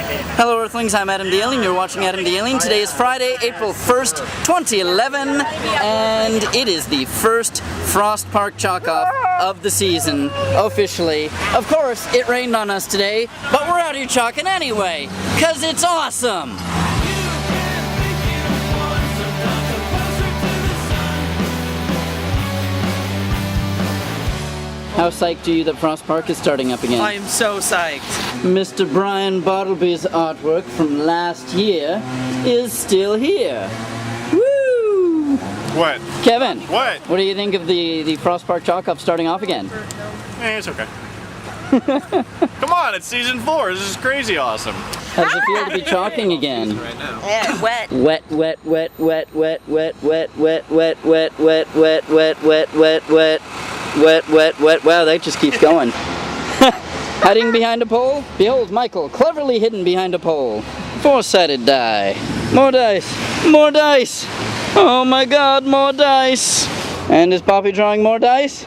Hello Earthlings, I'm Adam the Alien, you're watching Adam the Alien. Today is Friday, April 1st, 2011, and it is the first Frost Park Chalk-Off of the season, officially. Of course, it rained on us today, but we're out here chalking anyway, because it's awesome! How psyched are you that Frost Park is starting up again? I am so psyched. Mr. Brian Bottleby's artwork from last year is still here. Woo! What? Kevin. What? What do you think of the Frost Park Chalk-Off starting off again? It's okay. Come on, it's season 4. This is crazy awesome. How does it feel to be chalking again? Wet. Wet, wet, wet, wet, wet, wet, wet, wet, wet, wet, wet, wet, wet, wet, wet, wet. Wet, wet, wet. Wow, that just keeps going. Hiding behind a pole? Behold, Michael, cleverly hidden behind a pole. Four-sided die. More dice. More dice. Oh my god, more dice. And is Poppy drawing more dice?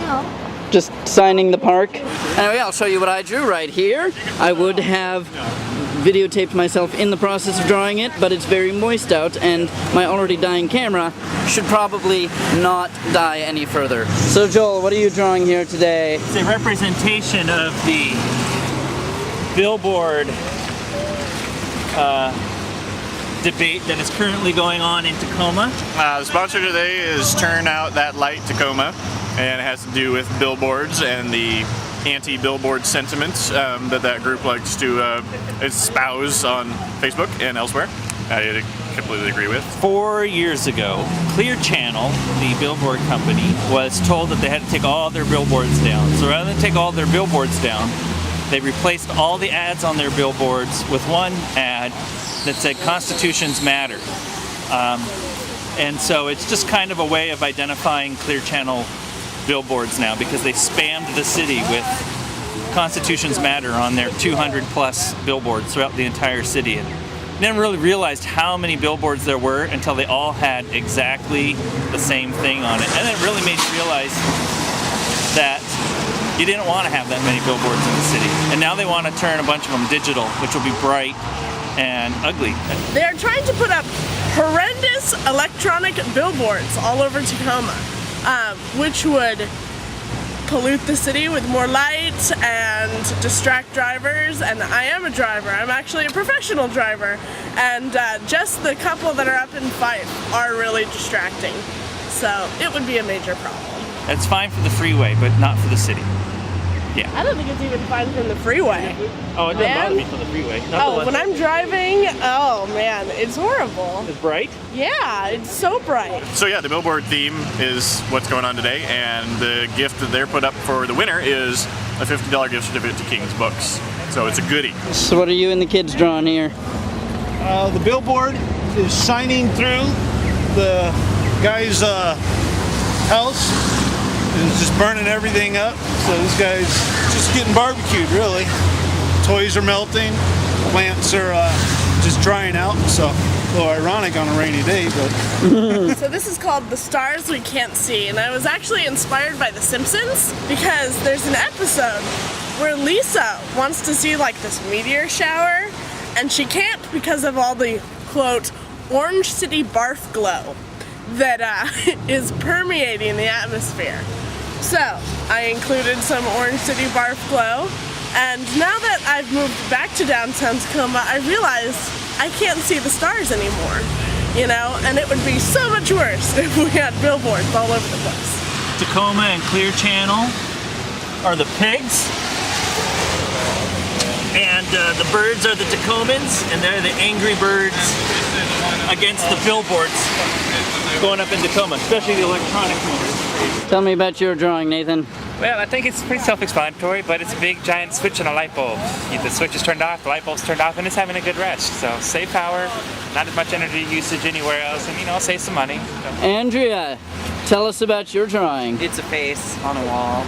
No. Just signing the park. Anyway, I'll show you what I drew right here. I would have videotaped myself in the process of drawing it, but it's very moist out, and my already dying camera should probably not die any further. So Joel, what are you drawing here today? It's a representation of the billboard debate that is currently going on in Tacoma. The sponsor today is Turn Out That Light Tacoma, and it has to do with billboards and the anti-billboard sentiments that group likes to espouse on Facebook and elsewhere. I completely agree with. 4 years ago, Clear Channel, the billboard company, was told that they had to take all their billboards down. So rather than take all their billboards down, they replaced all the ads on their billboards with one ad that said Constitutions Matter. And so it's just kind of a way of identifying Clear Channel billboards now, because they spammed the city with Constitutions Matter on their 200 plus billboards throughout the entire city. And never really realized how many billboards there were until they all had exactly the same thing on it. And it really made you realize that you didn't want to have that many billboards in the city. And now they want to turn a bunch of them digital, which will be bright and ugly. They're trying to put up horrendous electronic billboards all over Tacoma, which would pollute the city with more light and distract drivers. And I am a driver. I'm actually a professional driver. And just the couple that are up in Fife are really distracting. So it would be a major problem. It's fine for the freeway, but not for the city. Yeah. I don't think it's even fine from the freeway. Oh, it doesn't bother me from the freeway. Oh, when I'm driving, oh man, it's horrible. It's bright? Yeah, it's so bright. So yeah, the billboard theme is what's going on today, and the gift that they're put up for the winner is a $50 gift certificate to King's Books. So it's a goodie. So what are you and the kids drawing here? The billboard is shining through the guy's house. It's just burning everything up, so this guy's just getting barbecued, really. Toys are melting, plants are just drying out, so a little ironic on a rainy day, but... So this is called The Stars We Can't See, and I was actually inspired by The Simpsons, because there's an episode where Lisa wants to see like this meteor shower, and she can't because of all the, quote, Orange City barf glow that is permeating the atmosphere. So I included some Orange City barf glow, and now that I've moved back to downtown Tacoma, I realize I can't see the stars anymore, you know, and it would be so much worse if we had billboards all over the place. Tacoma and Clear Channel are the pigs, and the birds are the Tacomans, and they're the angry birds against the billboards going up in Tacoma, especially the electronic ones. Tell me about your drawing, Nathan. Well, I think it's pretty self-explanatory, but it's a big giant switch and a light bulb. The switch is turned off, the light bulb's turned off, and it's having a good rest. So save power, not as much energy usage anywhere else, and save some money. Andrea, tell us about your drawing. It's a face on a wall.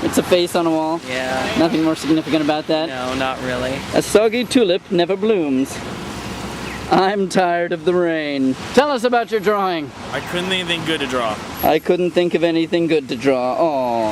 It's a face on a wall? Yeah. Nothing more significant about that? No, not really. A soggy tulip never blooms. I'm tired of the rain. Tell us about your drawing. I couldn't think of anything good to draw. I couldn't think of anything good to draw. Aww.